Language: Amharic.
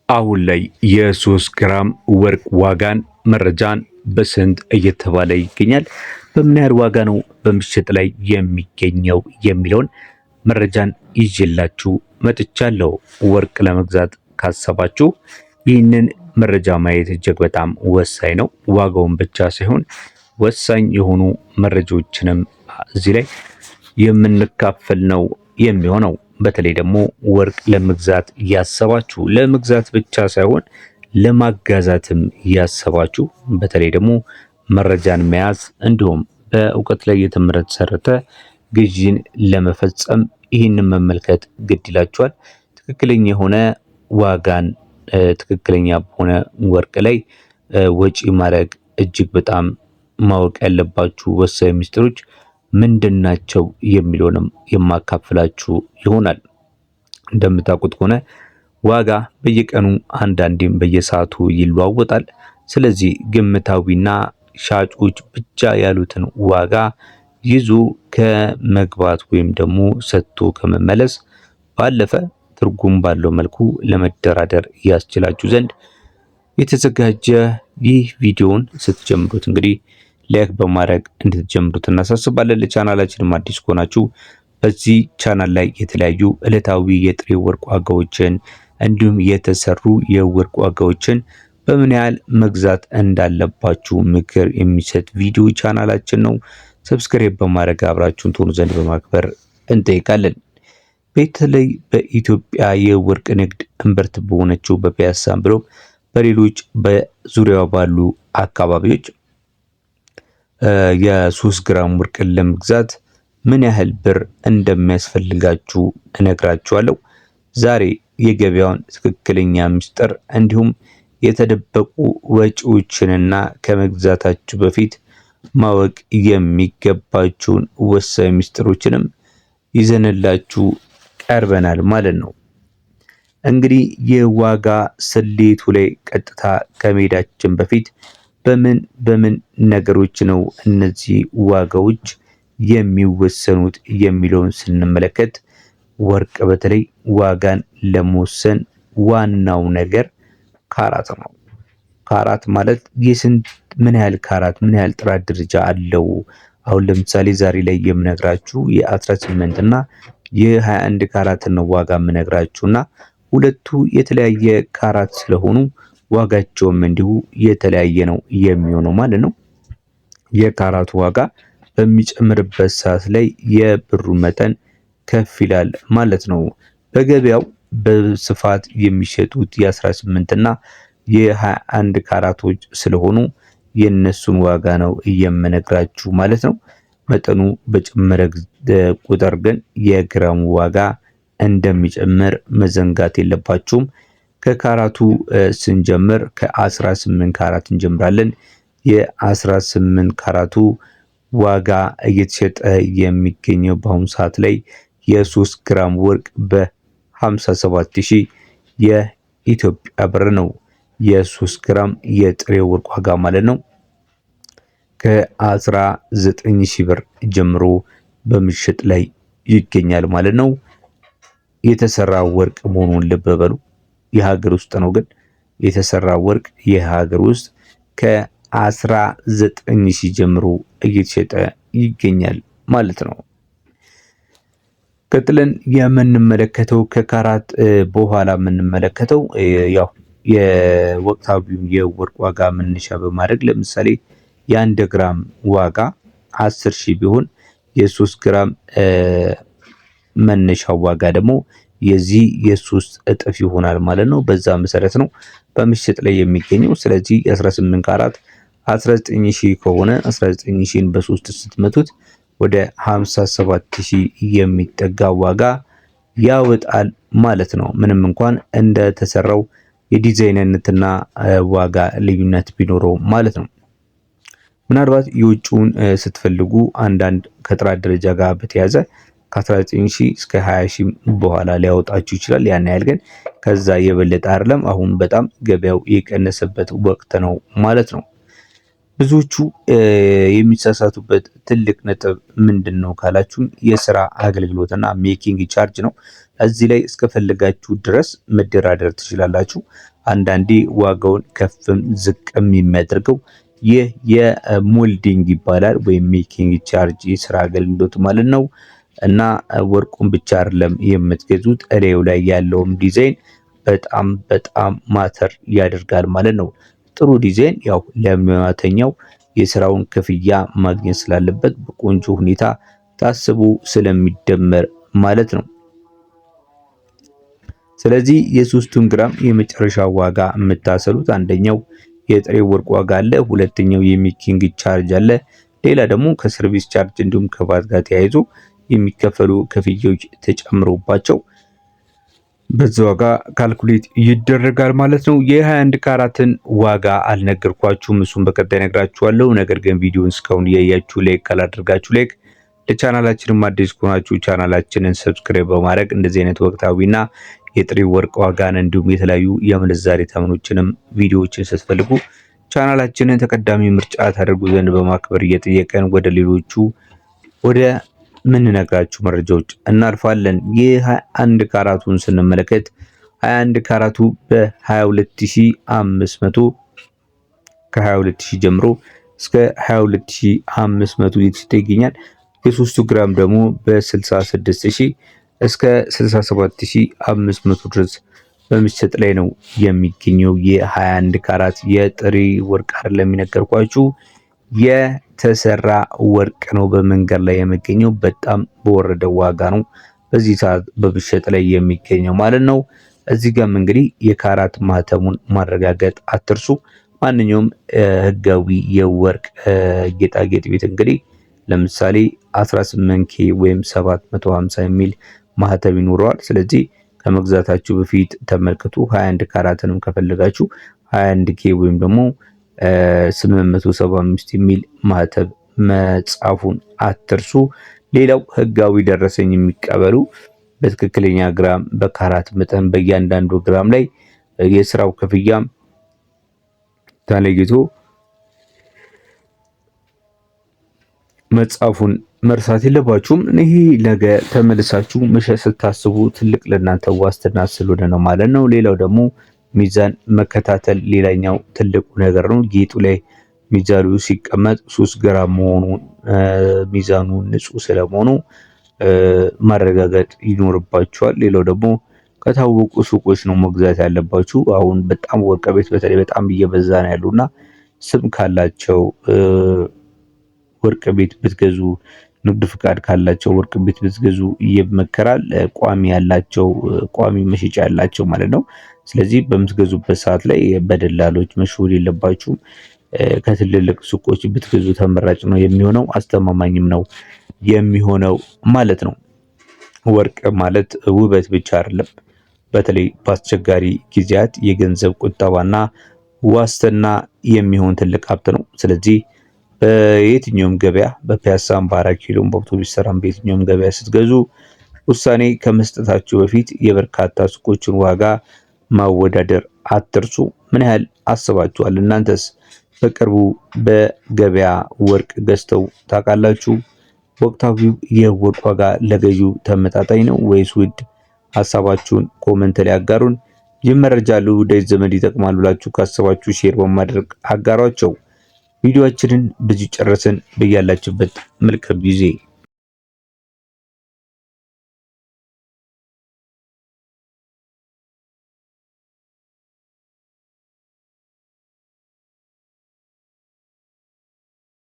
አሁን ላይ የ3 ግራም ወርቅ ዋጋን መረጃን በስንት እየተባለ ይገኛል? በምን ያህል ዋጋ ነው በምሽጥ ላይ የሚገኘው የሚለውን መረጃን ይዤላችሁ መጥቻለሁ። ወርቅ ለመግዛት ካሰባችሁ ይህንን መረጃ ማየት እጅግ በጣም ወሳኝ ነው። ዋጋውን ብቻ ሳይሆን ወሳኝ የሆኑ መረጃዎችንም እዚህ ላይ የምንካፈል ነው የሚሆነው። በተለይ ደግሞ ወርቅ ለመግዛት ያሰባችሁ ለመግዛት ብቻ ሳይሆን ለማጋዛትም ያሰባችሁ በተለይ ደግሞ መረጃን መያዝ እንዲሁም በእውቀት ላይ የተመሰረተ ግዢን ለመፈጸም ይህንን መመልከት ግድ ይላችኋል። ትክክለኛ የሆነ ዋጋን ትክክለኛ በሆነ ወርቅ ላይ ወጪ ማድረግ እጅግ በጣም ማወቅ ያለባችሁ ወሳኝ ሚስጥሮች ምንድናቸው የሚለውንም የማካፍላችሁ ይሆናል። እንደምታውቁት ከሆነ ዋጋ በየቀኑ አንዳንዴም በየሰዓቱ ይለዋወጣል። ስለዚህ ግምታዊና ሻጮች ብቻ ያሉትን ዋጋ ይዞ ከመግባት ወይም ደግሞ ሰጥቶ ከመመለስ ባለፈ ትርጉም ባለው መልኩ ለመደራደር ያስችላችሁ ዘንድ የተዘጋጀ ይህ ቪዲዮን ስትጀምሩት እንግዲህ ላይክ በማድረግ እንድትጀምሩት እናሳስባለን። ለቻናላችንም አዲስ ከሆናችሁ በዚህ ቻናል ላይ የተለያዩ ዕለታዊ የጥሬ ወርቅ ዋጋዎችን እንዲሁም የተሰሩ የወርቅ ዋጋዎችን በምን ያህል መግዛት እንዳለባችሁ ምክር የሚሰጥ ቪዲዮ ቻናላችን ነው። ሰብስክራይብ በማድረግ አብራችሁን ትሆኑ ዘንድ በማክበር እንጠይቃለን። በተለይ በኢትዮጵያ የወርቅ ንግድ እምብርት በሆነችው በፒያሳ ብሎም በሌሎች በዙሪያው ባሉ አካባቢዎች የ3 ግራም ወርቅን ለመግዛት ምን ያህል ብር እንደሚያስፈልጋችሁ እነግራችኋለሁ። ዛሬ የገበያውን ትክክለኛ ምስጢር እንዲሁም የተደበቁ ወጪዎችንና ከመግዛታችሁ በፊት ማወቅ የሚገባችሁን ወሳኝ ምስጢሮችንም ይዘንላችሁ ቀርበናል ማለት ነው። እንግዲህ የዋጋ ስሌቱ ላይ ቀጥታ ከመሄዳችን በፊት በምን ነገሮች ነው እነዚህ ዋጋዎች የሚወሰኑት የሚለውን ስንመለከት ወርቅ በተለይ ዋጋን ለመወሰን ዋናው ነገር ካራት ነው። ካራት ማለት ምን ያህል ካራት ምን ያህል ጥራት ደረጃ አለው። አሁን ለምሳሌ ዛሬ ላይ የምነግራችሁ የ18 እና የ21 ካራት ነው ዋጋ የምነግራችሁና ሁለቱ የተለያየ ካራት ስለሆኑ ዋጋቸውም እንዲሁ የተለያየ ነው የሚሆነው ማለት ነው። የካራቱ ዋጋ በሚጨምርበት ሰዓት ላይ የብሩ መጠን ከፍ ይላል ማለት ነው። በገበያው በስፋት የሚሸጡት የ18 እና የ21 ካራቶች ስለሆኑ የነሱን ዋጋ ነው የምነግራችሁ ማለት ነው። መጠኑ በጨመረ ቁጥር ግን የግራሙ ዋጋ እንደሚጨምር መዘንጋት የለባችሁም። ከካራቱ ስንጀምር ከ18 ካራት እንጀምራለን። የ18 ካራቱ ዋጋ እየተሸጠ የሚገኘው በአሁኑ ሰዓት ላይ የ3 ግራም ወርቅ በ57000 የኢትዮጵያ ብር ነው። የ3 ግራም የጥሬ ወርቅ ዋጋ ማለት ነው ከ19000 ብር ጀምሮ በምሽጥ ላይ ይገኛል ማለት ነው። የተሰራ ወርቅ መሆኑን ልብ በሉ። የሀገር ውስጥ ነው ግን የተሰራ ወርቅ የሀገር ውስጥ ከ19000 ጀምሮ እየተሸጠ ይገኛል ማለት ነው። ቀጥለን የምንመለከተው ከካራት በኋላ የምንመለከተው ያው የወቅታዊውን የወርቅ ዋጋ መነሻ በማድረግ ለምሳሌ የ1 ግራም ዋጋ 10000 ቢሆን የ3 ግራም መነሻው ዋጋ ደግሞ የዚህ የ3 እጥፍ ይሆናል ማለት ነው። በዛ መሰረት ነው በምሽጥ ላይ የሚገኘው። ስለዚህ የ18 ካራት 19000 ከሆነ 19000ን በ3 ስትመቱት ወደ 57000 የሚጠጋ ዋጋ ያወጣል ማለት ነው። ምንም እንኳን እንደተሰራው የዲዛይንነትና ዋጋ ልዩነት ቢኖረው ማለት ነው። ምናልባት የውጭውን ስትፈልጉ አንዳንድ ከጥራት ደረጃ ጋር በተያዘ ከ19000 እስከ 20000 በኋላ ሊያወጣችሁ ይችላል። ያን ያህል ግን ከዛ የበለጠ አይደለም። አሁን በጣም ገበያው የቀነሰበት ወቅት ነው ማለት ነው። ብዙዎቹ የሚሳሳቱበት ትልቅ ነጥብ ምንድነው ካላችሁን የስራ አገልግሎትና ሜኪንግ ቻርጅ ነው። እዚህ ላይ እስከፈለጋችሁ ድረስ መደራደር ትችላላችሁ። አንዳንዴ ዋጋውን ከፍም ዝቅም የሚያደርገው ይህ የሞልዲንግ ይባላል ወይም ሜኪንግ ቻርጅ የስራ አገልግሎት ማለት ነው። እና ወርቁን ብቻ አይደለም የምትገዙት እላዩ ላይ ያለውም ዲዛይን በጣም ማተር ያደርጋል ማለት ነው። ጥሩ ዲዛይን ያው ለሙያተኛው የስራውን ክፍያ ማግኘት ስላለበት በቆንጆ ሁኔታ ታስቦ ስለሚደመር ማለት ነው። ስለዚህ የ3 ግራም የመጨረሻ ዋጋ የምታሰሉት አንደኛው የጥሬ ወርቅ ዋጋ አለ፣ ሁለተኛው የሜኪንግ ቻርጅ አለ፣ ሌላ ደግሞ ከሰርቪስ ቻርጅ እንዲሁም ከቫት ጋር ተያይዞ የሚከፈሉ ክፍያዎች ተጨምሮባቸው በዛ ዋጋ ካልኩሌት ይደረጋል ማለት ነው። የ21 ካራትን ዋጋ አልነገርኳችሁም፣ እሱን በቀጣይ ነግራችኋለሁ። ነገር ግን ቪዲዮን እስካሁን እያያችሁ ላይክ ካላደርጋችሁ ላይክ፣ ለቻናላችንም አዲስ ከሆናችሁ ቻናላችንን ሰብስክራይብ በማድረግ እንደዚህ አይነት ወቅታዊና የጥሬ ወርቅ ዋጋን እንዲሁም የተለያዩ የምንዛሬ ተመኖችንም ቪዲዮዎችን ስትፈልጉ ቻናላችንን ተቀዳሚ ምርጫ ታደርጉ ዘንድ በማክበር እየጠየቀን ወደ ሌሎቹ ወደ ምንነግራችሁ መረጃዎች እናልፋለን። የ21 ካራቱን ስንመለከት 21 ካራቱ በ22500 ከ22000 ጀምሮ እስከ 22500 እየተሸጠ ይገኛል። የ3 ግራም ደግሞ በ66000 እስከ 67500 ድረስ በመሸጥ ላይ ነው የሚገኘው። የ21 ካራት የጥሬ ወርቅ አይደለም የሚነገርኳችሁ የተሰራ ወርቅ ነው በመንገድ ላይ የሚገኘው። በጣም በወረደ ዋጋ ነው በዚህ ሰዓት በመሸጥ ላይ የሚገኘው ማለት ነው። እዚህ ጋርም እንግዲህ የካራት ማህተሙን ማረጋገጥ አትርሱ። ማንኛውም ህጋዊ የወርቅ ጌጣጌጥ ቤት እንግዲህ ለምሳሌ 18K ወይም 750 የሚል ማህተም ይኖረዋል። ስለዚህ ከመግዛታችሁ በፊት ተመልከቱ። 21 ካራትንም ከፈለጋችሁ 21K ወይም ደግሞ 875 የሚል ማህተም መጻፉን አትርሱ። ሌላው ህጋዊ ደረሰኝ የሚቀበሉ በትክክለኛ ግራም በካራት መጠን በእያንዳንዱ ግራም ላይ የስራው ክፍያ ተለይቶ መጻፉን መርሳት የለባችሁም። ይሄ ነገ ተመልሳችሁ መሸጥ ስታስቡ ትልቅ ለእናንተ ዋስትና ስለሆነ ነው ማለት ነው። ሌላው ደግሞ ሚዛን መከታተል ሌላኛው ትልቁ ነገር ነው። ጌጡ ላይ ሚዛኑ ሲቀመጥ 3 ግራም መሆኑን ሚዛኑ ንጹህ ስለመሆኑ ማረጋገጥ ይኖርባችኋል። ሌላው ደግሞ ከታወቁ ሱቆች ነው መግዛት ያለባችሁ። አሁን በጣም ወርቅ ቤት በተለይ በጣም እየበዛ ነው ያሉና ስም ካላቸው ወርቅ ቤት ብትገዙ፣ ንግድ ፍቃድ ካላቸው ወርቅ ቤት ብትገዙ ይመከራል። ቋሚ ያላቸው ቋሚ መሸጫ ያላቸው ማለት ነው። ስለዚህ በምትገዙበት ሰዓት ላይ በደላሎች መሸወድ የለባችሁም። ከትልልቅ ሱቆች ብትገዙ ተመራጭ ነው የሚሆነው፣ አስተማማኝም ነው የሚሆነው ማለት ነው። ወርቅ ማለት ውበት ብቻ አይደለም። በተለይ በአስቸጋሪ ጊዜያት የገንዘብ ቁጠባና ዋስትና የሚሆን ትልቅ ሀብት ነው። ስለዚህ በየትኛውም ገበያ በፒያሳም በአራት ኪሎም በአውቶቡስ ተራም በየትኛውም ገበያ ስትገዙ ውሳኔ ከመስጠታችሁ በፊት የበርካታ ሱቆችን ዋጋ ማወዳደር አትርሱ። ምን ያህል አስባችኋል? እናንተስ በቅርቡ በገበያ ወርቅ ገዝተው ታውቃላችሁ? ወቅታዊው የወርቅ ዋጋ ለገዢው ተመጣጣኝ ነው ወይስ ውድ? ሀሳባችሁን ኮመንት ላይ አጋሩን። ይህ መረጃ ለወዳጅ ዘመድ ይጠቅማል ብላችሁ ካሰባችሁ ሼር በማድረግ አጋሯቸው። ቪዲዮአችንን በዚህ ጨረስን። በያላችሁበት መልካም ጊዜ